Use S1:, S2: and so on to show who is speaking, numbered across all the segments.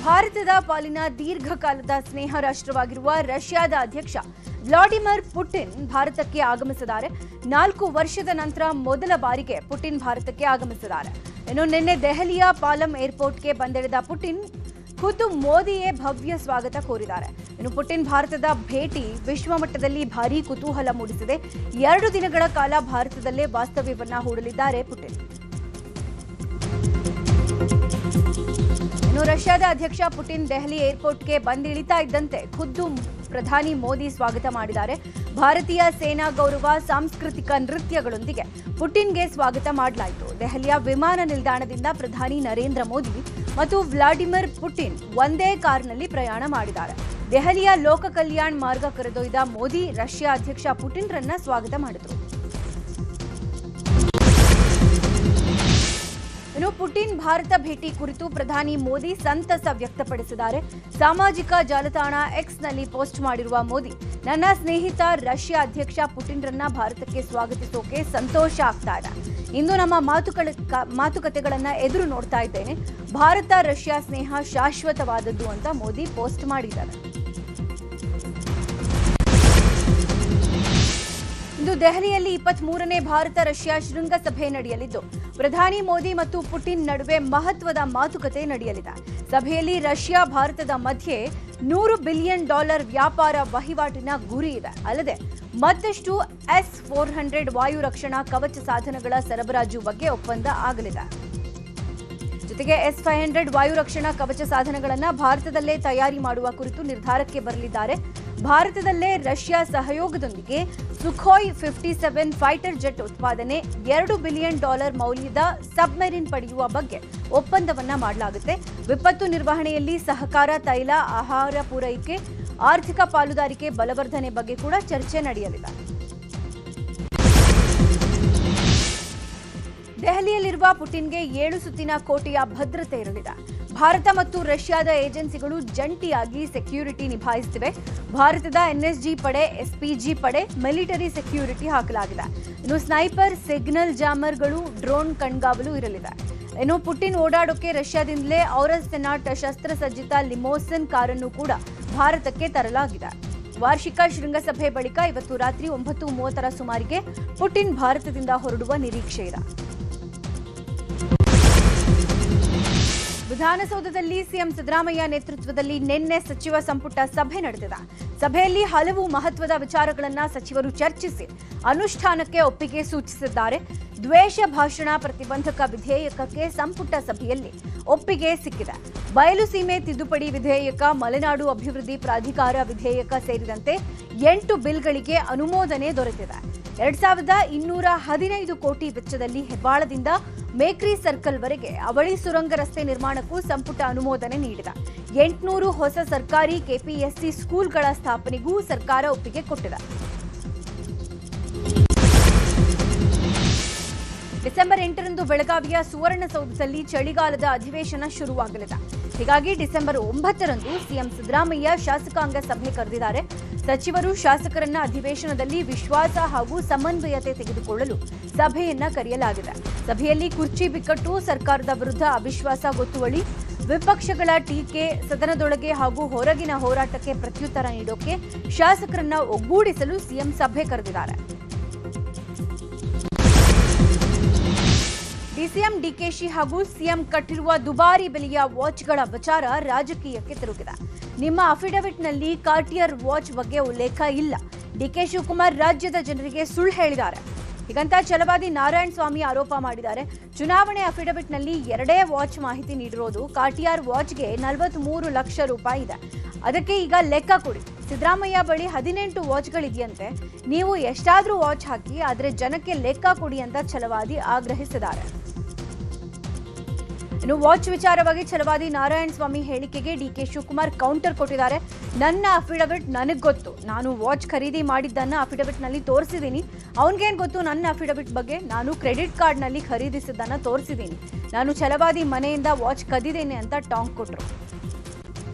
S1: ಭಾರತದ ಪಾಲಿನ ದೀರ್ಘಕಾಲದ ಸ್ನೇಹ ರಾಷ್ಟ್ರವಾಗಿರುವ ರಷ್ಯಾದ ಅಧ್ಯಕ್ಷ ವ್ಲಾಡಿಮಿರ್ ಪುಟಿನ್ ಭಾರತಕ್ಕೆ ಆಗಮಿಸಿದ್ದಾರೆ. 4 ವರ್ಷದ ನಂತರ ಮೊದಲ ಬಾರಿಗೆ ಪುಟಿನ್ ಭಾರತಕ್ಕೆ ಆಗಮಿಸಿದ್ದಾರೆ. ಇನ್ನು ನಿನ್ನೆ ದೆಹಲಿಯ ಪಾಲಂ ಏರ್ಪೋರ್ಟ್ಗೆ ಬಂದಿಳಿದ ಪುಟಿನ್ ಖುದ್ದು ಮೋದಿಯೇ ಭವ್ಯ ಸ್ವಾಗತ ಕೋರಿದ್ದಾರೆ. ಇನ್ನು ಪುಟಿನ್ ಭಾರತದ ಭೇಟಿ ವಿಶ್ವಮಟ್ಟದಲ್ಲಿ ಭಾರೀ ಕುತೂಹಲ ಮೂಡಿಸಿದೆ. 2 ದಿನಗಳ ಕಾಲ ಭಾರತದಲ್ಲೇ ವಾಸ್ತವ್ಯವನ್ನ ಹೂಡಲಿದ್ದಾರೆ ಪುಟಿನ್. ಇನ್ನು ರಷ್ಯಾದ ಅಧ್ಯಕ್ಷ ಪುಟಿನ್ ದೆಹಲಿ ಏರ್ಪೋರ್ಟ್ಗೆ ಬಂದಿಳಿತಾ ಇದ್ದಂತೆ ಖುದ್ದು ಪ್ರಧಾನಿ ಮೋದಿ ಸ್ವಾಗತ ಮಾಡಿದ್ದಾರೆ. ಭಾರತೀಯ ಸೇನಾ ಗೌರವ ಸಾಂಸ್ಕೃತಿಕ ನೃತ್ಯಗಳೊಂದಿಗೆ ಪುಟಿನ್ಗೆ ಸ್ವಾಗತ ಮಾಡಲಾಯಿತು. ದೆಹಲಿಯ ವಿಮಾನ ನಿಲ್ದಾಣದಿಂದ ಪ್ರಧಾನಿ ನರೇಂದ್ರ ಮೋದಿ ಮತ್ತು ವ್ಲಾಡಿಮಿರ್ ಪುಟಿನ್ ಒಂದೇ ಕಾರ್ನಲ್ಲಿ ಪ್ರಯಾಣ ಮಾಡಿದ್ದಾರೆ. ದೆಹಲಿಯ ಲೋಕ ಕಲ್ಯಾಣ್ ಮಾರ್ಗ ಕರೆದೊಯ್ದ ಮೋದಿ ರಷ್ಯಾ ಅಧ್ಯಕ್ಷ ಪುಟಿನ್ರನ್ನ ಸ್ವಾಗತ ಮಾಡಿದರು. ಇನ್ನು ಪುಟಿನ್ ಭಾರತ ಭೇಟಿ ಕುರಿತು ಪ್ರಧಾನಿ ಮೋದಿ ಸಂತಸ ವ್ಯಕ್ತಪಡಿಸಿದ್ದಾರೆ. ಸಾಮಾಜಿಕ ಜಾಲತಾಣ ಎಕ್ಸ್ನಲ್ಲಿ ಪೋಸ್ಟ್ ಮಾಡಿರುವ ಮೋದಿ, ನನ್ನ ಸ್ನೇಹಿತ ರಷ್ಯಾ ಅಧ್ಯಕ್ಷ ಪುಟಿನ್ರನ್ನ ಭಾರತಕ್ಕೆ ಸ್ವಾಗತಿಸೋಕೆ ಸಂತೋಷ ಆಗ್ತಾ ಇದೆ. ಇಂದು ನಮ್ಮ ಮಾತುಕತೆಗಳನ್ನ ಎದುರು ನೋಡ್ತಾ ಇದ್ದೇನೆ. ಭಾರತ ರಷ್ಯಾ ಸ್ನೇಹ ಶಾಶ್ವತವಾದದ್ದು ಅಂತ ಮೋದಿ ಪೋಸ್ಟ್ ಮಾಡಿದ್ದಾರೆ. ಇಂದು ದೆಹಲಿಯಲ್ಲಿ 23ನೇ ಭಾರತ ರಷ್ಯಾ ಶೃಂಗಸಭೆ ನಡೆಯಲಿದ್ದು ಪ್ರಧಾನಿ ಮೋದಿ ಮತ್ತು ಪುಟಿನ್ ನಡುವೆ ಮಹತ್ವದ ಮಾತುಕತೆ ನಡೆಯಲಿದೆ. ಸಭೆಯಲ್ಲಿ ರಷ್ಯಾ ಭಾರತದ ಮಧ್ಯೆ $100 ಬಿಲಿಯನ್ ವ್ಯಾಪಾರ ವಹಿವಾಟಿನ ಗುರಿ ಇದೆ. ಅಲ್ಲದೆ ಮತ್ತಷ್ಟು S-400 ವಾಯು ರಕ್ಷಣಾ ಕವಚ ಸಾಧನಗಳ ಸರಬರಾಜು ಬಗ್ಗೆ ಒಪ್ಪಂದ ಆಗಲಿದೆ. ಜೊತೆಗೆ S-500 ವಾಯು ರಕ್ಷಣಾ ಕವಚ ಸಾಧನಗಳನ್ನು ಭಾರತದಲ್ಲೇ ತಯಾರಿ ಮಾಡುವ ಕುರಿತು ನಿರ್ಧಾರಕ್ಕೆ ಬರಲಿದ್ದಾರೆ. ಭಾರತದಲ್ಲೇ ರಷ್ಯಾ ಸಹಯೋಗದೊಂದಿಗೆ ಸುಖೋಯ್ 57 ಫೈಟರ್ ಜೆಟ್ ಉತ್ಪಾದನೆ, $2 ಬಿಲಿಯನ್ ಮೌಲ್ಯದ ಸಬ್ಮೆರಿನ್ ಪಡೆಯುವ ಬಗ್ಗೆ ಒಪ್ಪಂದವನ್ನ ಮಾಡಲಾಗುತ್ತೆ. ವಿಪತ್ತು ನಿರ್ವಹಣೆಯಲ್ಲಿ ಸಹಕಾರ, ತೈಲ, ಆಹಾರ ಪೂರೈಕೆ, ಆರ್ಥಿಕ ಪಾಲುದಾರಿಕೆ ಬಲವರ್ಧನೆ ಬಗ್ಗೆ ಕೂಡ ಚರ್ಚೆ ನಡೆಯಲಿದೆ. ದೆಹಲಿಯಲ್ಲಿರುವ ಪುಟಿನ್ಗೆ 7 ಸುತ್ತಿನ ಕೋಟೆಯ ಭದ್ರತೆ ಇರಲಿದೆ. ಭಾರತ ಮತ್ತು ರಷ್ಯಾದ ಏಜೆನ್ಸಿಗಳು ಜಂಟಿಯಾಗಿ ಸೆಕ್ಯೂರಿಟಿ ನಿಭಾಯಿಸುತ್ತಿವೆ. ಭಾರತದ NSG ಪಡೆ, SPG ಪಡೆ ಮಿಲಿಟರಿ ಸೆಕ್ಯೂರಿಟಿ ಹಾಕಲಾಗಿದೆ. ಇನ್ನು ಸ್ನೈಪರ್, ಸಿಗ್ನಲ್ ಜಾಮರ್ಗಳು, ಡ್ರೋನ್ ಕಣ್ಗಾವಲು ಇರಲಿದೆ. ಇನ್ನು ಪುಟಿನ್ ಓಡಾಡೋಕೆ ರಷ್ಯಾದಿಂದಲೇ ಔರಸ್ ಸೆನಾಟ್ ಶಸ್ತ್ರಸಜ್ಜಿತ ಲಿಮೋಸಿನ್ ಕಾರನ್ನು ಕೂಡ ಭಾರತಕ್ಕೆ ತರಲಾಗಿದೆ. ವಾರ್ಷಿಕ ಶೃಂಗಸಭೆ ಬಳಿಕ ಇವತ್ತು ರಾತ್ರಿ 9:30 ಸುಮಾರಿಗೆ ಪುಟಿನ್ ಭಾರತದಿಂದ ಹೊರಡುವ ನಿರೀಕ್ಷೆ ಇದೆ. ವಿಧಾನಸೌಧದಲ್ಲಿ ಸಿಎಂ ಸಿದ್ದರಾಮಯ್ಯ ನೇತೃತ್ವದಲ್ಲಿ ನಿನ್ನೆ ಸಚಿವ ಸಂಪುಟ ಸಭೆ ನಡೆದಿದೆ. ಸಭೆಯಲ್ಲಿ ಹಲವು ಮಹತ್ವದ ವಿಚಾರಗಳನ್ನು ಸಚಿವರು ಚರ್ಚಿಸಿ ಅನುಷ್ಠಾನಕ್ಕೆ ಒಪ್ಪಿಗೆ ಸೂಚಿಸಿದ್ದಾರೆ. ದ್ವೇಷ ಭಾಷಣ ಪ್ರತಿಬಂಧಕ ವಿಧೇಯಕಕ್ಕೆ ಸಂಪುಟ ಸಭೆಯಲ್ಲಿ ಒಪ್ಪಿಗೆ ಸಿಕ್ಕಿದೆ. ಬಯಲು ಸೀಮೆ ತಿದ್ದುಪಡಿ ವಿಧೇಯಕ, ಮಲೆನಾಡು ಅಭಿವೃದ್ಧಿ ಪ್ರಾಧಿಕಾರ ವಿಧೇಯಕ ಸೇರಿದಂತೆ 8 ಬಿಲ್ಗಳಿಗೆ ಅನುಮೋದನೆ ದೊರೆತಿದೆ. 2215 ಕೋಟಿ ವೆಚ್ಚದಲ್ಲಿ ಹೆಬ್ಬಾಳದಿಂದ ಮೇಕ್ರಿ ಸರ್ಕಲ್ ವರೆಗೆ ಅವಳಿ ಸುರಂಗ ರಸ್ತೆ ನಿರ್ಮಾಣಕ್ಕೂ ಸಂಪುಟ ಅನುಮೋದನೆ ನೀಡಿದೆ. 800 ಹೊಸ ಸರ್ಕಾರಿ ಕೆಪಿಎಸ್ಸಿ ಸ್ಕೂಲ್ಗಳ ಸ್ಥಾಪನೆಗೂ ಸರ್ಕಾರ ಒಪ್ಪಿಗೆ ಕೊಟ್ಟಿದೆ. ಡಿಸೆಂಬರ್ 8ರಂದು ಬೆಳಗಾವಿಯ ಸುವರ್ಣಸೌಧದಲ್ಲಿ ಚಳಿಗಾಲದ ಅಧಿವೇಶನ ಶುರುವಾಗಲಿದೆ. ಹೀಗಾಗಿ ಡಿಸೆಂಬರ್ 9ರಂದು ಸಿಎಂ ಸಿದ್ದರಾಮಯ್ಯ ಶಾಸಕಾಂಗ ಸಭೆ ಕರೆದಿದ್ದಾರೆ. ಸಚಿವರು ಶಾಸಕರನ್ನ ಅಧಿವೇಶನದಲ್ಲಿ ವಿಶ್ವಾಸ ಹಾಗೂ ಸಮನ್ವಯತೆ ತೆಗೆದುಕೊಳ್ಳಲು ಸಭೆಯನ್ನ ಕರೆಯಲಾಗಿದೆ. ಸಭೆಯಲ್ಲಿ ಕುರ್ಚಿ ಬಿಕ್ಕಟ್ಟು, ಸರ್ಕಾರದ ವಿರುದ್ಧ ಅವಿಶ್ವಾಸ ಗೊತ್ತುವಳಿ, ವಿಪಕ್ಷಗಳ ಟೀಕೆ, ಸದನದೊಳಗೆ ಹಾಗೂ ಹೊರಗಿನ ಹೋರಾಟಕ್ಕೆ ಪ್ರತ್ಯುತ್ತರ ನೀಡೋಕೆ ಶಾಸಕರನ್ನ ಒಗ್ಗೂಡಿಸಲು ಸಿಎಂ ಸಭೆ ಕರೆದಿದ್ದಾರೆ. ಡಿಸಿಎಂ ಡಿಕೆಶಿ ಹಾಗೂ ಸಿಎಂ ಕಟ್ಟಿರುವ ದುಬಾರಿ ಬೆಲೆಯ ವಾಚ್ಗಳ ವಿಚಾರ ರಾಜಕೀಯಕ್ಕೆ ತಿರುಗಿದೆ. ನಿಮ್ಮ ಅಫಿಡವಿಟ್ನಲ್ಲಿ ಕಾರ್ಟಿಯರ್ ವಾಚ್ ಬಗ್ಗೆ ಉಲ್ಲೇಖ ಇಲ್ಲ. ಡಿಕೆ ಶಿವಕುಮಾರ್ ರಾಜ್ಯದ ಜನರಿಗೆ ಸುಳ್ಳು ಹೇಳಿದ್ದಾರೆ. ಹೀಗಂತ ಛಲವಾದಿ ನಾರಾಯಣ ಸ್ವಾಮಿ ಆರೋಪ ಮಾಡಿದ್ದಾರೆ. ಚುನಾವಣೆ ಅಫಿಡವಿಟ್ನಲ್ಲಿ 2 ವಾಚ್ ಮಾಹಿತಿ ನೀಡಿರೋದು. ಕಾರ್ಟಿಯರ್ ವಾಚ್ಗೆ 43 ಲಕ್ಷ ರೂಪಾಯಿ ಇದೆ. ಅದಕ್ಕೆ ಈಗ ಲೆಕ್ಕ ಕೊಡಿ. ಸಿದ್ದರಾಮಯ್ಯ ಬಳಿ 18 ವಾಚ್ಗಳಿದೆಯಂತೆ. ನೀವು ಎಷ್ಟಾದ್ರೂ ವಾಚ್ ಹಾಕಿ, ಆದರೆ ಜನಕ್ಕೆ ಲೆಕ್ಕ ಕೊಡಿ ಅಂತ ಛಲವಾದಿ ಆಗ್ರಹಿಸಿದ್ದಾರೆ. ಇನ್ನು ವಾಚ್ ವಿಚಾರವಾಗಿ ಛಲವಾದಿ ನಾರಾಯಣ ಸ್ವಾಮಿ ಹೇಳಿಕೆಗೆ ಡಿಕೆ ಶಿವಕುಮಾರ್ ಕೌಂಟರ್ ಕೊಟ್ಟಿದ್ದಾರೆ. ನನ್ನ ಅಫಿಡವಿಟ್ ನನಗೆ ಗೊತ್ತು. ನಾನು ವಾಚ್ ಖರೀದಿ ಮಾಡಿದ್ದನ್ನ ಅಫಿಡವಿಟ್ನಲ್ಲಿ ತೋರಿಸಿದ್ದೀನಿ. ಅವನಿಗೇನು ಗೊತ್ತು ನನ್ನ ಅಫಿಡವಿಟ್ ಬಗ್ಗೆ? ನಾನು ಕ್ರೆಡಿಟ್ ಕಾರ್ಡ್ನಲ್ಲಿ ಖರೀದಿಸಿದ್ದನ್ನ ತೋರಿಸಿದ್ದೀನಿ. ನಾನು ಛಲವಾದಿ ಮನೆಯಿಂದ ವಾಚ್ ಕದ್ದಿದ್ದೇನೆ ಅಂತ ಟಾಂಗ್ ಕೊಟ್ಟರು.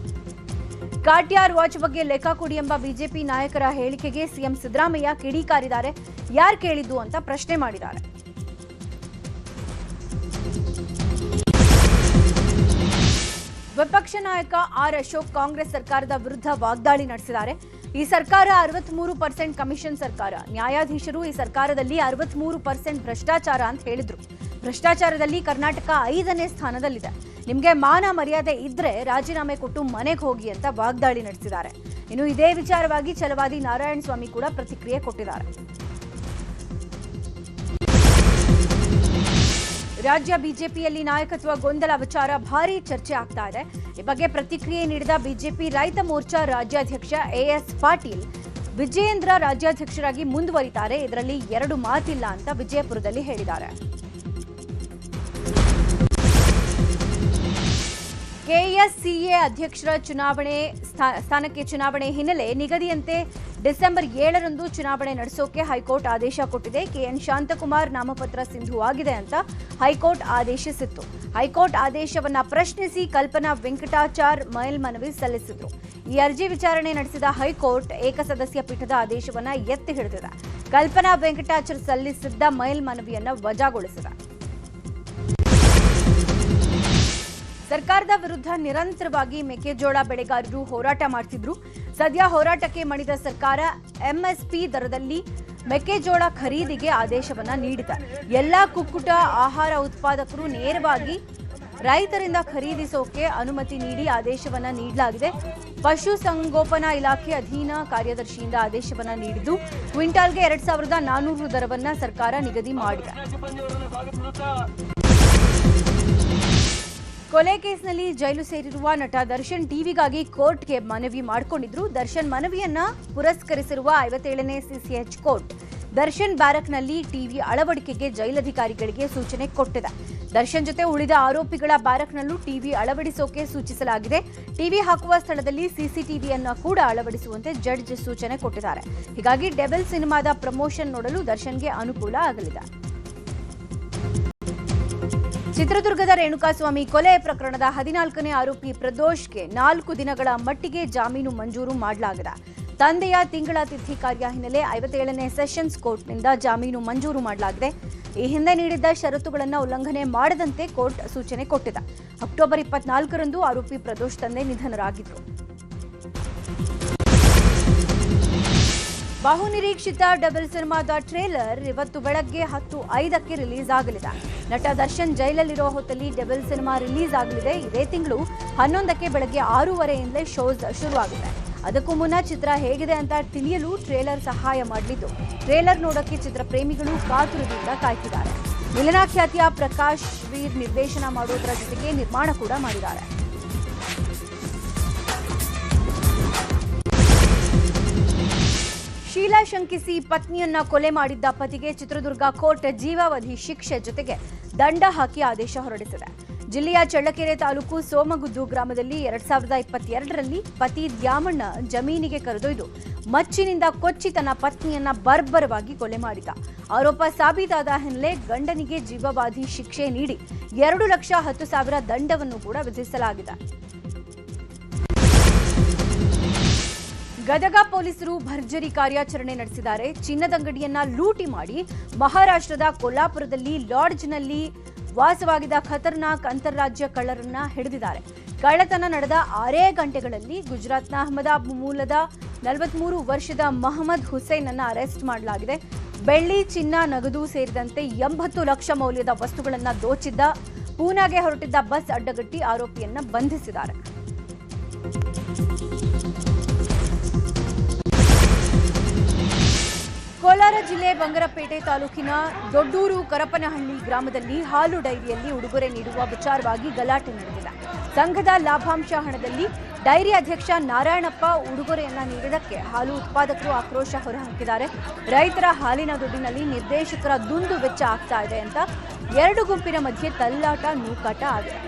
S1: ಕಾರ್ಟಿಯರ್ ವಾಚ್ ಬಗ್ಗೆ ಲೆಕ್ಕ ಕೊಡಿ ಎಂಬ ಬಿಜೆಪಿ ನಾಯಕರ ಹೇಳಿಕೆಗೆ ಸಿಎಂ ಸಿದ್ದರಾಮಯ್ಯ ಕಿಡಿಕಾರಿದ್ದಾರೆ. ಯಾರು ಕೇಳಿದ್ದು ಅಂತ ಪ್ರಶ್ನೆ ಮಾಡಿದ್ದಾರೆ. ವಿಪಕ್ಷ ನಾಯಕ ಆರ್ ಅಶೋಕ್ ಕಾಂಗ್ರೆಸ್ ಸರ್ಕಾರದ ವಿರುದ್ಧ ವಾಗ್ದಾಳಿ ನಡೆಸಿದ್ದಾರೆ. ಈ ಸರ್ಕಾರ 63% ಕಮಿಷನ್ ಸರ್ಕಾರ. ನ್ಯಾಯಾಧೀಶರು ಈ ಸರ್ಕಾರದಲ್ಲಿ 63% ಭ್ರಷ್ಟಾಚಾರ ಅಂತ ಹೇಳಿದ್ರು. ಭ್ರಷ್ಟಾಚಾರದಲ್ಲಿ ಕರ್ನಾಟಕ 5ನೇ ಸ್ಥಾನದಲ್ಲಿದೆ. ನಿಮಗೆ ಮಾನ ಮರ್ಯಾದೆ ಇದ್ರೆ ರಾಜೀನಾಮೆ ಕೊಟ್ಟು ಮನೆಗೆ ಹೋಗಿ ಅಂತ ವಾಗ್ದಾಳಿ ನಡೆಸಿದ್ದಾರೆ. ಇನ್ನು ಇದೇ ವಿಚಾರವಾಗಿ ಛಲವಾದಿ ನಾರಾಯಣ ಸ್ವಾಮಿ ಕೂಡ ಪ್ರತಿಕ್ರಿಯೆ ಕೊಟ್ಟಿದ್ದಾರೆ. ರಾಜ್ಯ ಬಿಜೆಪಿಯಲ್ಲಿ ನಾಯಕತ್ವ ಗೊಂದಲ ವಿಚಾರ ಭಾರೀ ಚರ್ಚೆ ಆಗ್ತಾ ಇದೆ. ಈ ಬಗ್ಗೆ ಪ್ರತಿಕ್ರಿಯೆ ನೀಡಿದ ಬಿಜೆಪಿ ರೈತ ಮೋರ್ಚಾ ರಾಜ್ಯಾಧ್ಯಕ್ಷ ಎಎಸ್ ಪಾಟೀಲ್, ವಿಜಯೇಂದ್ರ ರಾಜ್ಯಾಧ್ಯಕ್ಷರಾಗಿ ಮುಂದುವರಿತಾರೆ, ಇದರಲ್ಲಿ ಎರಡು ಮಾತಿಲ್ಲ ಅಂತ ವಿಜಯಪುರದಲ್ಲಿ ಹೇಳಿದ್ದಾರೆ. ಕೆಎಸ್ಸಿಎ ಅಧ್ಯಕ್ಷರ ಚುನಾವಣೆ ಸ್ಥಾನಕ್ಕೆ ಚುನಾವಣೆ ಹಿನ್ನೆಲೆ ನಿಗದಿಯಂತೆ ಡಿಸೆಂಬರ್ 7ರಂದು ಚುನಾವಣೆ ನಡೆಸೋಕೆ ಹೈಕೋರ್ಟ್ ಆದೇಶ ಕೊಟ್ಟಿದೆ. ಕೆಎನ್ ಶಾಂತಕುಮಾರ್ ನಾಮಪತ್ರ ಸಿಂಧುವಾಗಿದೆ ಅಂತ ಹೈಕೋರ್ಟ್ ಆದೇಶಿಸಿತ್ತು. ಹೈಕೋರ್ಟ್ ಆದೇಶವನ್ನ ಪ್ರಶ್ನಿಸಿ ಕಲ್ಪನಾ ವೆಂಕಟಾಚಾರ್ ಮೇಲ್ಮನವಿ ಸಲ್ಲಿಸಿದ್ರು. ಈ ಅರ್ಜಿ ವಿಚಾರಣೆ ನಡೆಸಿದ ಹೈಕೋರ್ಟ್ ಏಕಸದಸ್ಯ ಪೀಠದ ಆದೇಶವನ್ನ ಎತ್ತಿ ಹಿಡಿದಿದೆ. ಕಲ್ಪನಾ ವೆಂಕಟಾಚಾರ್ ಸಲ್ಲಿಸಿದ್ದ ಮೇಲ್ಮನವಿಯನ್ನ ವಜಾಗೊಳಿಸಿದೆ. ಸರ್ಕಾರದ ವಿರುದ್ಧ ನಿರಂತರವಾಗಿ ಮೆಕ್ಕೆಜೋಳ ಬೆಳೆಗಾರರು ಹೋರಾಟ ಮಾಡ್ತಿದ್ರು. ಸದ್ಯ ಹೋರಾಟಕ್ಕೆ ಮಣಿದ ಸರ್ಕಾರ ಎಂಎಸ್ಪಿ ದರದಲ್ಲಿ ಮೆಕ್ಕೆಜೋಳ ಖರೀದಿಗೆ ಆದೇಶವನ್ನ ನೀಡಿದೆ. ಎಲ್ಲಾ ಕುಕ್ಕುಟ ಆಹಾರ ಉತ್ಪಾದಕರು ನೇರವಾಗಿ ರೈತರಿಂದ ಖರೀದಿಸೋಕೆ ಅನುಮತಿ ನೀಡಿ ಆದೇಶವನ್ನ ನೀಡಲಾಗಿದೆ. ಪಶು ಸಂಗೋಪನಾ ಇಲಾಖೆ ಅಧೀನ ಕಾರ್ಯದರ್ಶಿಯಿಂದ ಆದೇಶವನ್ನ ನೀಡಿದ್ದು ಕ್ವಿಂಟಾಲ್ಗೆ 2400 ದರವನ್ನ ಸರ್ಕಾರ ನಿಗದಿ ಮಾಡಿದೆ. ಕೊಲೆ ಕೇಸ್ನಲ್ಲಿ ಜೈಲು ಸೇರಿರುವ ನಟ ದರ್ಶನ್ ಟಿವಿಗಾಗಿ ಕೋರ್ಟ್ಗೆ ಮನವಿ ಮಾಡಿಕೊಂಡಿದ್ರು. ದರ್ಶನ್ ಮನವಿಯನ್ನ ಪುರಸ್ಕರಿಸಿರುವ 57ನೇ ಸಿಸಿಎಚ್ ಕೋರ್ಟ್ ದರ್ಶನ್ ಬ್ಯಾರಕ್ನಲ್ಲಿ ಟಿವಿ ಅಳವಡಿಕೆಗೆ ಜೈಲಧಿಕಾರಿಗಳಿಗೆ ಸೂಚನೆ ಕೊಟ್ಟಿದೆ. ದರ್ಶನ್ ಜೊತೆ ಉಳಿದ ಆರೋಪಿಗಳ ಬ್ಯಾರಕ್ನಲ್ಲೂ ಟಿವಿ ಅಳವಡಿಸೋಕೆ ಸೂಚಿಸಲಾಗಿದೆ. ಟಿವಿ ಹಾಕುವ ಸ್ಥಳದಲ್ಲಿ ಸಿಸಿಟಿವಿಯನ್ನ ಕೂಡ ಅಳವಡಿಸುವಂತೆ ಜಡ್ಜ್ ಸೂಚನೆ ಕೊಟ್ಟಿದ್ದಾರೆ. ಹೀಗಾಗಿ ಡೆವಿಲ್ ಸಿನಿಮಾದ ಪ್ರಮೋಷನ್ ನೋಡಲು ದರ್ಶನ್ಗೆ ಅನುಕೂಲ ಆಗಲಿದೆ. ಚಿತ್ರದುರ್ಗದ ರೇಣುಕಾಸ್ವಾಮಿ ಕೊಲೆ ಪ್ರಕರಣದ 14ನೇ ಆರೋಪಿ ಪ್ರದೋಷ್ಗೆ 4 ದಿನಗಳ ಮಟ್ಟಿಗೆ ಜಾಮೀನು ಮಂಜೂರು ಮಾಡಲಾಗಿದೆ. ತಂದೆಯ ತಿಂಗಳ ತಿಥಿ ಕಾರ್ಯ ಹಿನ್ನೆಲೆ 57ನೇ ಸೆಷನ್ಸ್ ಕೋರ್ಟ್ನಿಂದ ಜಾಮೀನು ಮಂಜೂರು ಮಾಡಲಾಗಿದೆ. ಈ ಹಿಂದೆ ನೀಡಿದ್ದ ಷರತ್ತುಗಳನ್ನು ಉಲ್ಲಂಘನೆ ಮಾಡದಂತೆ ಕೋರ್ಟ್ ಸೂಚನೆ ಕೊಟ್ಟಿದೆ. ಅಕ್ಟೋಬರ್ 24ರಂದು ಆರೋಪಿ ಪ್ರದೋಷ್ ತಂದೆ ನಿಧನರಾಗಿದ್ದರು. ಬಹುನಿರೀಕ್ಷಿತ ಡಬಲ್ ಸಿನಿಮಾದ ಟ್ರೇಲರ್ ಇವತ್ತು ಬೆಳಗ್ಗೆ 10:05ಕ್ಕೆ ರಿಲೀಸ್ ಆಗಲಿದೆ. ನಟ ದರ್ಶನ್ ಜೈಲಲ್ಲಿರೋ ಹೊತ್ತಲ್ಲಿ ಡಬಲ್ ಸಿನಿಮಾ ರಿಲೀಸ್ ಆಗಲಿದೆ. ಇದೇ ತಿಂಗಳು 11ಕ್ಕೆ ಬೆಳಗ್ಗೆ 6:30ಯಿಂದಲೇ ಶೋಸ್ ಶುರುವಾಗಿದೆ. ಅದಕ್ಕೂ ಮುನ್ನ ಚಿತ್ರ ಹೇಗಿದೆ ಅಂತ ತಿಳಿಯಲು ಟ್ರೇಲರ್ ಸಹಾಯ ಮಾಡಲಿದ್ದು, ಟ್ರೇಲರ್ ನೋಡೋಕೆ ಚಿತ್ರ ಪ್ರೇಮಿಗಳು ಕಾತುರದಿಂದ ಕಾಯ್ತಿದ್ದಾರೆ. ಮಿಲನಾ ಖ್ಯಾತಿಯ ಪ್ರಕಾಶ್ ವೀರ್ ನಿರ್ದೇಶನ ಮಾಡೋದರ ಜೊತೆಗೆ ನಿರ್ಮಾಣ ಕೂಡ ಮಾಡಿದ್ದಾರೆ. ಶೀಲಾ ಶಂಕಿಸಿ ಪತ್ನಿಯನ್ನ ಕೊಲೆ ಮಾಡಿದ್ದ ಪತಿಗೆ ಚಿತ್ರದುರ್ಗ ಕೋರ್ಟ್ ಜೀವಾವಧಿ ಶಿಕ್ಷೆ ಜೊತೆಗೆ ದಂಡ ಹಾಕಿ ಆದೇಶ ಹೊರಡಿಸಿದೆ. ಜಿಲ್ಲೆಯ ಚಳ್ಳಕೆರೆ ತಾಲೂಕು ಸೋಮಗುದ್ದು ಗ್ರಾಮದಲ್ಲಿ 2022ರಲ್ಲಿ ಪತಿ ದ್ಯಾಮಣ್ಣ ಜಮೀನಿಗೆ ಕರೆದೊಯ್ದು ಮಚ್ಚಿನಿಂದ ಕೊಚ್ಚಿ ತನ್ನ ಪತ್ನಿಯನ್ನ ಬರ್ಬರವಾಗಿ ಕೊಲೆ ಮಾಡಿದ ಆರೋಪ ಸಾಬೀತಾದ ಹಿನ್ನೆಲೆ ಗಂಡನಿಗೆ ಜೀವಾವಧಿ ಶಿಕ್ಷೆ ನೀಡಿ 2,10,000 ದಂಡವನ್ನು ಕೂಡ ವಿಧಿಸಲಾಗಿದೆ. ಗದಗ ಪೊಲೀಸರು ಭರ್ಜರಿ ಕಾರ್ಯಾಚರಣೆ ನಡೆಸಿದ್ದಾರೆ. ಚಿನ್ನದಂಗಡಿಯನ್ನ ಲೂಟಿ ಮಾಡಿ ಮಹಾರಾಷ್ಟ್ರದ ಕೊಲ್ಲಾಪುರದಲ್ಲಿ ಲಾಡ್ಜ್ನಲ್ಲಿ ವಾಸವಾಗಿದ್ದ ಖತರ್ನಾಕ್ ಅಂತಾರಾಜ್ಯ ಕಳ್ಳರನ್ನ ಹಿಡಿದಿದ್ದಾರೆ. ಕಳ್ಳತನ ನಡೆದ 6 ಗಂಟೆಗಳಲ್ಲಿ ಗುಜರಾತ್ನ ಅಹಮದಾಬಾದ್ ಮೂಲದ 43 ವರ್ಷದ ಮಹಮ್ಮದ್ ಹುಸೈನ್ ಅನ್ನ ಅರೆಸ್ಟ್ ಮಾಡಲಾಗಿದೆ. ಬೆಳ್ಳಿ, ಚಿನ್ನ, ನಗದು ಸೇರಿದಂತೆ 80 ಲಕ್ಷ ಮೌಲ್ಯದ ವಸ್ತುಗಳನ್ನು ದೋಚಿದ್ದ ಪೂನಾಗೆ ಹೊರಟಿದ್ದ ಬಸ್ ಅಡ್ಡಗಟ್ಟಿ ಆರೋಪಿಯನ್ನ ಬಂಧಿಸಿದ್ದಾರೆ. ಕೋಲಾರ ಜಿಲ್ಲೆ ಬಂಗರಪೇಟೆ ತಾಲೂಕಿನ ದೊಡ್ಡೂರು ಕರಪನಹಳ್ಳಿ ಗ್ರಾಮದಲ್ಲಿ ಹಾಲು ಡೈರಿಯಲ್ಲಿ ಉಡುಗೊರೆ ನೀಡುವ ವಿಚಾರವಾಗಿ ಗಲಾಟೆ ನಡೆದಿದೆ. ಸಂಘದ ಲಾಭಾಂಶ ಹಣದಲ್ಲಿ ಡೈರಿ ಅಧ್ಯಕ್ಷ ನಾರಾಯಣಪ್ಪ ಉಡುಗೊರೆಯನ್ನ ನೀಡಿದ್ದಕ್ಕೆ ಹಾಲು ಉತ್ಪಾದಕರು ಆಕ್ರೋಶ ಹೊರಹಾಕಿದ್ದಾರೆ. ರೈತರ ಹಾಲಿನ ದುಡ್ಡಿನಲ್ಲಿ ನಿರ್ದೇಶಕರ ದುಂದು ವೆಚ್ಚ ಆಗ್ತಾ ಇದೆ ಅಂತ 2 ಗುಂಪಿನ ಮಧ್ಯೆ ತಲ್ಲಾಟ ನೂಕಾಟ ಆಗಿದೆ.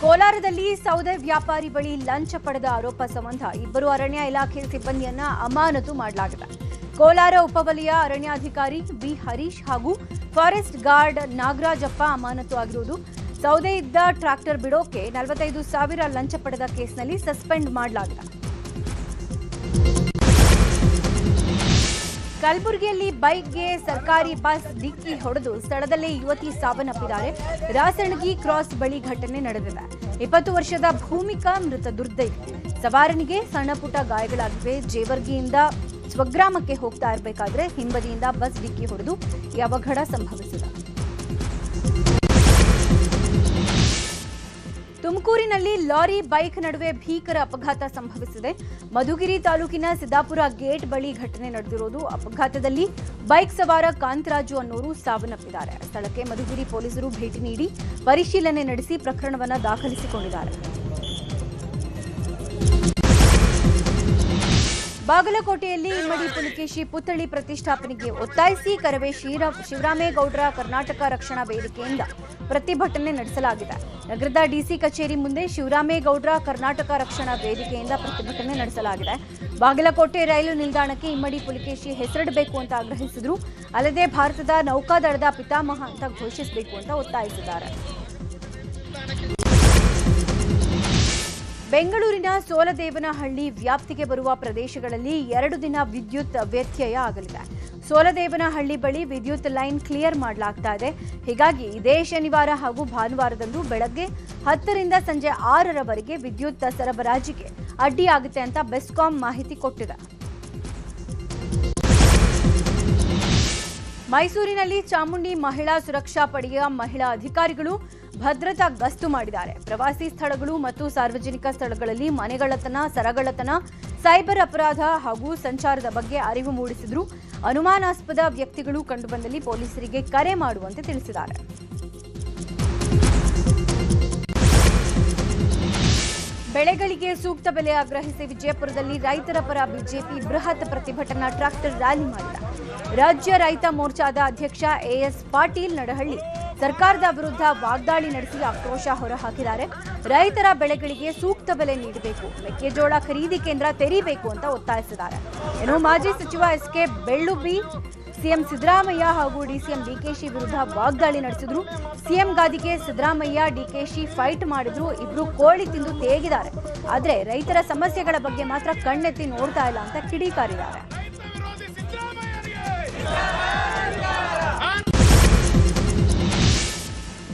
S1: ಕೋಲಾರದಲ್ಲಿ ಸೌದೆ ವ್ಯಾಪಾರಿ ಬಳಿ ಲಂಚ ಪಡೆದ ಆರೋಪ ಸಂಬಂಧ 2 ಅರಣ್ಯ ಇಲಾಖೆ ಸಿಬ್ಬಂದಿಯನ್ನ ಅಮಾನತು ಮಾಡಲಾಗಿದೆ. ಕೋಲಾರ ಉಪವಲಯ ಅರಣ್ಯಾಧಿಕಾರಿ ಬಿ ಹರೀಶ್ ಹಾಗೂ ಫಾರೆಸ್ಟ್ ಗಾರ್ಡ್ ನಾಗರಾಜಪ್ಪ ಅಮಾನತು ಆಗಿರುವುದು. ಸೌದೆ ಇದ್ದ ಟ್ರ್ಯಾಕ್ಟರ್ ಬಿಡೋಕೆ 45,000 ಲಂಚ ಪಡೆದ ಕೇಸ್ನಲ್ಲಿ ಸಸ್ಪೆಂಡ್ ಮಾಡಲಾಗಿದೆ. ಕಲಬುರಗಿಯಲ್ಲಿ ಬೈಕ್ಗೆ ಸರ್ಕಾರಿ ಬಸ್ ಡಿಕ್ಕಿ ಹೊಡೆದು ಸ್ಥಳದಲ್ಲೇ ಯುವತಿ ಸಾವನ್ನಪ್ಪಿದ್ದಾರೆ. ರಾಸಣಗಿ ಕ್ರಾಸ್ ಬಳಿ ಘಟನೆ ನಡೆದಿದೆ. 20 ವರ್ಷದ ಭೂಮಿಕಾ ಮೃತ ದುರ್ದೈವಿ. ಸವಾರನಿಗೆ ಸಣ್ಣ ಪುಟ್ಟ ಗಾಯಗಳಾಗಿವೆ. ಜೇವರ್ಗಿಯಿಂದ ಸ್ವಗ್ರಾಮಕ್ಕೆ ಹೋಗ್ತಾ ಇರಬೇಕಾದ್ರೆ ಹಿಂಬದಿಯಿಂದ ಬಸ್ ಡಿಕ್ಕಿ ಹೊಡೆದು ಈ ಅವಘಡ ಸಂಭವಿಸಿದೆ. ತುಮಕೂರಿನಲ್ಲಿ ಲಾರಿ ಬೈಕ್ ನಡುವೆ ಭೀಕರ ಅಪಘಾತ ಸಂಭವಿಸಿದೆ. ಮಧುಗಿರಿ ತಾಲೂಕಿನ ಸಿದ್ದಾಪುರ ಗೇಟ್ ಬಳಿ ಘಟನೆ ನಡೆದಿರೋದು. ಅಪಘಾತದಲ್ಲಿ ಬೈಕ್ ಸವಾರ ಕಾಂತರಾಜು ಅನ್ನೋರು ಸಾವನ್ನಪ್ಪಿದ್ದಾರೆ. ಸ್ಥಳಕ್ಕೆ ಮಧುಗಿರಿ ಪೊಲೀಸರು ಭೇಟಿ ನೀಡಿ ಪರಿಶೀಲನೆ ನಡೆಸಿ ಪ್ರಕರಣವನ್ನು ದಾಖಲಿಸಿಕೊಂಡಿದ್ದಾರೆ. ಬಾಗಲಕೋಟೆಯಲ್ಲಿ ಇಮ್ಮಡಿ ಪುಲಿಕೇಶಿ ಪುತ್ಥಳಿ ಪ್ರತಿಷ್ಠಾಪನೆಗೆ ಒತ್ತಾಯಿಸಿ ಕರವೇ ಶಿವರಾಮೇಗೌಡರ ಕರ್ನಾಟಕ ರಕ್ಷಣಾ ವೇದಿಕೆಯಿಂದ ಪ್ರತಿಭಟನೆ ನಡೆಸಲಾಗಿದೆ. ನಗರದ ಡಿಸಿ ಕಚೇರಿ ಮುಂದೆ ಶಿವರಾಮೇಗೌಡರ ಕರ್ನಾಟಕ ರಕ್ಷಣಾ ವೇದಿಕೆಯಿಂದ ಪ್ರತಿಭಟನೆ ನಡೆಸಲಾಗಿದೆ. ಬಾಗಲಕೋಟೆ ರೈಲು ನಿಲ್ದಾಣಕ್ಕೆ ಇಮ್ಮಡಿ ಪುಲಿಕೇಶಿ ಹೆಸರಿಡಬೇಕು ಅಂತ ಆಗ್ರಹಿಸಿದ್ರು. ಅಲ್ಲದೆ ಭಾರತದ ನೌಕಾದಳದ ಪಿತಾಮಹ ಅಂತ ಘೋಷಿಸಬೇಕು ಅಂತ ಒತ್ತಾಯಿಸಿದ್ದಾರೆ. ಬೆಂಗಳೂರಿನ ಸೋಲದೇವನಹಳ್ಳಿ ವ್ಯಾಪ್ತಿಗೆ ಬರುವ ಪ್ರದೇಶಗಳಲ್ಲಿ 2 ದಿನ ವಿದ್ಯುತ್ ವ್ಯತ್ಯಯ ಆಗಲಿದೆ. ಸೋಲದೇವನಹಳ್ಳಿ ಬಳಿ ವಿದ್ಯುತ್ ಲೈನ್ ಕ್ಲಿಯರ್ ಮಾಡಲಾಗ್ತಾ ಇದೆ. ಹೀಗಾಗಿ ಇದೇ ಶನಿವಾರ ಹಾಗೂ ಭಾನುವಾರದಂದು ಬೆಳಗ್ಗೆ 10 ರಿಂದ ಸಂಜೆ 6ರವರೆಗೆ ವಿದ್ಯುತ್ ಸರಬರಾಜಿಗೆ ಅಡ್ಡಿಯಾಗುತ್ತೆ ಅಂತ ಬೆಸ್ಕಾಂ ಮಾಹಿತಿ ಕೊಟ್ಟಿದೆ. ಮೈಸೂರಿನಲ್ಲಿ ಚಾಮುಂಡಿ ಮಹಿಳಾ ಸುರಕ್ಷಾ ಪಡೆಯ ಮಹಿಳಾ ಅಧಿಕಾರಿಗಳು ಭದ್ರತಾ ಗಸ್ತು ಮಾಡಿದ್ದಾರೆ. ಪ್ರವಾಸಿ ಸ್ಥಳಗಳು ಮತ್ತು ಸಾರ್ವಜನಿಕ ಸ್ಥಳಗಳಲ್ಲಿ ಮನೆಗಳ್ಳತನ, ಸರಗಳ್ಳತನ, ಸೈಬರ್ ಅಪರಾಧ ಹಾಗೂ ಸಂಚಾರದ ಬಗ್ಗೆ ಅರಿವು ಮೂಡಿಸಿದ್ರು. ಅನುಮಾನಾಸ್ಪದ ವ್ಯಕ್ತಿಗಳು ಕಂಡುಬಂದಲ್ಲಿ ಪೊಲೀಸರಿಗೆ ಕರೆ ಮಾಡುವಂತೆ ತಿಳಿಸಿದ್ದಾರೆ. ಬೆಳೆಗಳಿಗೆ ಸೂಕ್ತ ಬೆಲೆ ಆಗ್ರಹಿಸಿ ವಿಜಯಪುರದಲ್ಲಿ ರೈತರ ಪರ ಬಿಜೆಪಿ ಬೃಹತ್ ಪ್ರತಿಭಟನಾ ಟ್ರಾಕ್ಟರ್ ರ್ಯಾಲಿ ಮಾಡಿದೆ. ರಾಜ್ಯ ರೈತ ಮೋರ್ಚಾದ ಅಧ್ಯಕ್ಷ ಎಎಸ್ ಪಾಟೀಲ್ ನಡಹಳ್ಳಿ ಸರ್ಕಾರದ ವಿರುದ್ಧ ವಾಗ್ದಾಳಿ ನಡೆಸಿ ಆಕ್ರೋಶ ಹೊರಹಾಕಿದ್ದಾರೆ. ರೈತರ ಬೆಳೆಗಳಿಗೆ ಸೂಕ್ತ ಬೆಲೆ ನೀಡಬೇಕು, ಮೆಕ್ಕೆಜೋಳ ಖರೀದಿ ಕೇಂದ್ರ ತೆರೀಬೇಕು ಅಂತ ಒತ್ತಾಯಿಸಿದ್ದಾರೆ. ಇನ್ನು ಮಾಜಿ ಸಚಿವ ಎಸ್ಕೆ ಬೆಳ್ಳುಬ್ಬಿ ಸಿಎಂ ಸಿದ್ದರಾಮಯ್ಯ ಹಾಗೂ ಡಿಸಿಎಂ ಡಿಕೆಶಿ ವಿರುದ್ಧ ವಾಗ್ದಾಳಿ ನಡೆಸಿದ್ರು. ಸಿಎಂ ಗಾದಿಗೆ ಸಿದ್ದರಾಮಯ್ಯ ಡಿಕೆಶಿ ಫೈಟ್ ಮಾಡಿದ್ರು. ಇಬ್ರು ಕೋಳಿ ತಿಂದು ತೇಗಿದ್ದಾರೆ. ಆದ್ರೆ ರೈತರ ಸಮಸ್ಯೆಗಳ ಬಗ್ಗೆ ಮಾತ್ರ ಕಣ್ಣೆತ್ತಿ ನೋಡ್ತಾ ಇಲ್ಲ ಅಂತ ಕಿಡಿಕಾರಿದ್ದಾರೆ.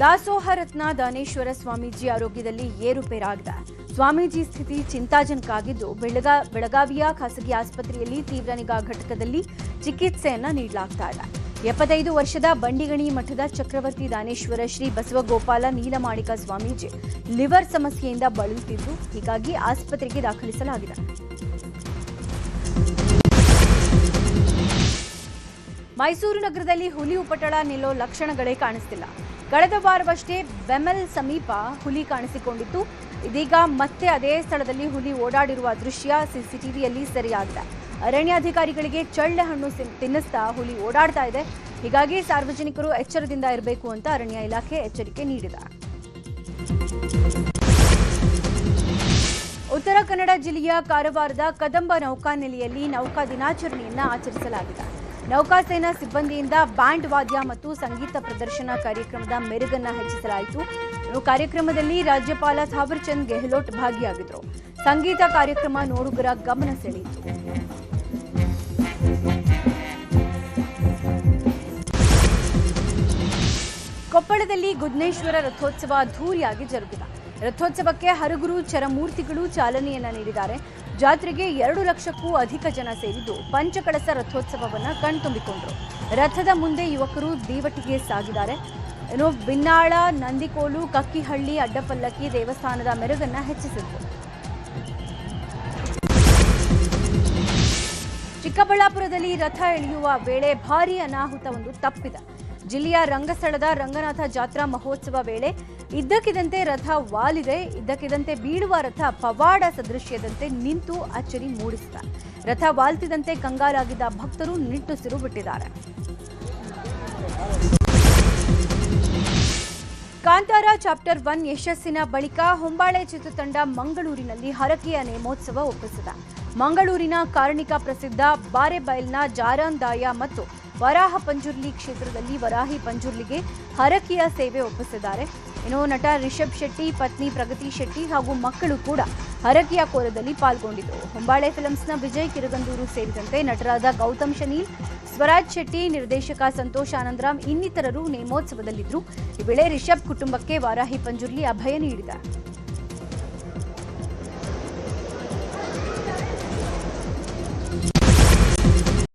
S1: ದಾಸೋಹ ರತ್ನ ದಾನೇಶ್ವರ ಸ್ವಾಮೀಜಿ ಆರೋಗ್ಯದಲ್ಲಿ ಏರುಪೇರಾಗಿದೆ. ಸ್ವಾಮೀಜಿ ಸ್ಥಿತಿ ಚಿಂತಾಜನಕ ಆಗಿದ್ದು ಬೆಳಗಾವಿಯ ಖಾಸಗಿ ಆಸ್ಪತ್ರೆಯಲ್ಲಿ ತೀವ್ರ ನಿಗಾ ಘಟಕದಲ್ಲಿ ಚಿಕಿತ್ಸೆಯನ್ನ ನೀಡಲಾಗ್ತಾ ಇದೆ. 75 ವರ್ಷದ ಬಂಡಿಗಣಿ ಮಠದ ಚಕ್ರವರ್ತಿ ದಾನೇಶ್ವರ ಶ್ರೀ ಬಸವಗೋಪಾಲ ನೀಲಮಾಣಿಕ ಸ್ವಾಮೀಜಿ ಲಿವರ್ ಸಮಸ್ಯೆಯಿಂದ ಬಳಲುತ್ತಿದ್ದು, ಹೀಗಾಗಿ ಆಸ್ಪತ್ರೆಗೆ ದಾಖಲಿಸಲಾಗಿದೆ. ಮೈಸೂರು ನಗರದಲ್ಲಿ ಹುಲಿ ಉಪಟಳ ನಿಲ್ಲೋ ಲಕ್ಷಣಗಳೇ ಕಾಣಿಸ್ತಿಲ್ಲ. ಕಳೆದ ವಾರವಷ್ಟೇ ಬೆಮೆಲ್ ಸಮೀಪ ಹುಲಿ ಕಾಣಿಸಿಕೊಂಡಿತ್ತು. ಇದೀಗ ಮತ್ತೆ ಅದೇ ಸ್ಥಳದಲ್ಲಿ ಹುಲಿ ಓಡಾಡಿರುವ ದೃಶ್ಯ ಸಿಸಿಟಿವಿಯಲ್ಲಿ ಸೆರೆಯಾಗಿದೆ. ಅರಣ್ಯಾಧಿಕಾರಿಗಳಿಗೆ ಚಳ್ಳೆ ಹಣ್ಣು ತಿನ್ನಿಸ್ತಾ ಹುಲಿ ಓಡಾಡ್ತಾ ಇದೆ. ಹೀಗಾಗಿ ಸಾರ್ವಜನಿಕರು ಎಚ್ಚರದಿಂದ ಇರಬೇಕು ಅಂತ ಅರಣ್ಯ ಇಲಾಖೆ ಎಚ್ಚರಿಕೆ ನೀಡಿದೆ. ಉತ್ತರ ಕನ್ನಡ ಜಿಲ್ಲೆಯ ಕಾರವಾರದ ಕದಂಬ ನೌಕಾನೆಲೆಯಲ್ಲಿ ನೌಕಾ ದಿನಾಚರಣೆಯನ್ನ ಆಚರಿಸಲಾಗಿದೆ. ನೌಕಾಸೇನಾ ಸಿಬ್ಬಂದಿಯಿಂದ ಬ್ಯಾಂಡ್ ವಾದ್ಯ ಮತ್ತು ಸಂಗೀತ ಪ್ರದರ್ಶನ ಕಾರ್ಯಕ್ರಮದ ಮೆರುಗನ್ನ ಹೆಚ್ಚಿಸಲಾಯಿತು. ಕಾರ್ಯಕ್ರಮದಲ್ಲಿ ರಾಜ್ಯಪಾಲ ಥಾವರ್ ಚಂದ್ ಗೆಹ್ಲೋಟ್ ಭಾಗಿಯಾಗಿದ್ದರು. ಸಂಗೀತ ಕಾರ್ಯಕ್ರಮ ನೋಡುಗರ ಗಮನ ಸೆಳೆಯಿತು. ಕೊಪ್ಪಳದಲ್ಲಿ ಗುದ್ನೇಶ್ವರ ರಥೋತ್ಸವ ಅದ್ದೂರಿಯಾಗಿ ಜರುಗಿದೆ. ರಥೋತ್ಸವಕ್ಕೆ ಹರಗುರು ಚರಮೂರ್ತಿಗಳು ಚಾಲನೆಯನ್ನ ನೀಡಿದ್ದಾರೆ. ಜಾತ್ರೆಗೆ 2 ಲಕ್ಷಕ್ಕೂ ಅಧಿಕ ಜನ ಸೇರಿದ್ದು ಪಂಚಕಳಸ ರಥೋತ್ಸವವನ್ನು ಕಣ್ತುಂಬಿಕೊಂಡರು. ರಥದ ಮುಂದೆ ಯುವಕರು ದೀವಟಿಗೆ ಸಾಗಿದ್ದಾರೆ. ಇನ್ನು ಬಿನ್ನಾಳ, ನಂದಿಕೋಲು, ಕಕ್ಕಿಹಳ್ಳಿ, ಅಡ್ಡಪಲ್ಲಕ್ಕಿ ದೇವಸ್ಥಾನದ ಮೆರುಗನ್ನ ಹೆಚ್ಚಿಸಿದ್ರು. ಚಿಕ್ಕಬಳ್ಳಾಪುರದಲ್ಲಿ ರಥ ಎಳೆಯುವ ವೇಳೆ ಭಾರೀ ಅನಾಹುತವೊಂದು ತಪ್ಪಿದೆ. ಜಿಲ್ಲೆಯ ರಂಗಸ್ಥಳದ ರಂಗನಾಥ ಜಾತ್ರಾ ಮಹೋತ್ಸವ ವೇಳೆ ಇದ್ದಕ್ಕಿದ್ದಂತೆ ರಥ ವಾಲಿದೆ. ಇದ್ದಕ್ಕಿದ್ದಂತೆ ಬೀಳುವ ರಥ ಪವಾಡ ಸದೃಶ್ಯದಂತೆ ನಿಂತು ಅಚ್ಚರಿ ಮೂಡಿಸಿದೆ. ರಥ ವಾಲ್ತಿದಂತೆ ಕಂಗಾಲಾಗಿದ್ದ ಭಕ್ತರು ನಿಟ್ಟುಸಿರು ಬಿಟ್ಟಿದ್ದಾರೆ. ಕಾಂತಾರ ಚಾಪ್ಟರ್ 1 ಯಶಸ್ಸಿನ ಬಳಿಕ ಹೊಂಬಾಳೆ ಚಿತ್ರತಂಡ ಮಂಗಳೂರಿನಲ್ಲಿ ಹರಕೆಯ ನೇಮೋತ್ಸವ ಒಪ್ಪಿಸಿದೆ. ಮಂಗಳೂರಿನ ಕಾರ್ಣಿಕ ಪ್ರಸಿದ್ಧ ಬಾರೆಬೈಲ್ನ ಜಾರಂದಾಯ ಮತ್ತು ವರಾಹ ಪಂಜುರ್ಲಿ ಕ್ಷೇತ್ರದಲ್ಲಿ ವರಾಹಿ ಪಂಜುರ್ಲಿಗೆ ಹರಕೆಯ ಸೇವೆ ಒಪ್ಪಿಸಿದ್ದಾರೆ. ಇನ್ನು ನಟ ರಿಷಬ್ ಶೆಟ್ಟಿ, ಪತ್ನಿ ಪ್ರಗತಿ ಶೆಟ್ಟಿ ಹಾಗೂ ಮಕ್ಕಳು ಕೂಡ ಹರಕೆಯ ಕೋಲದಲ್ಲಿ ಪಾಲ್ಗೊಂಡಿದ್ದರು. ಹೊಂಬಾಳೆ ಫಿಲ್ಮ್ಸ್ನ ವಿಜಯ್ ಕಿರಗಂದೂರು ಸೇರಿದಂತೆ ನಟರಾದ ಗೌತಮ್ ಶನೀಲ್, ಸ್ವರಾಜ್ ಶೆಟ್ಟಿ, ನಿರ್ದೇಶಕ ಸಂತೋಷ್ ಆನಂದರಾಮ್ ಇನ್ನಿತರರು ನೇಮೋತ್ಸವದಲ್ಲಿದ್ದರು. ಈ ವೇಳೆ ರಿಷಬ್ ಕುಟುಂಬಕ್ಕೆ ವಾರಾಹಿ ಪಂಜುರ್ಲಿ ಅಭಯ ನೀಡಿದ.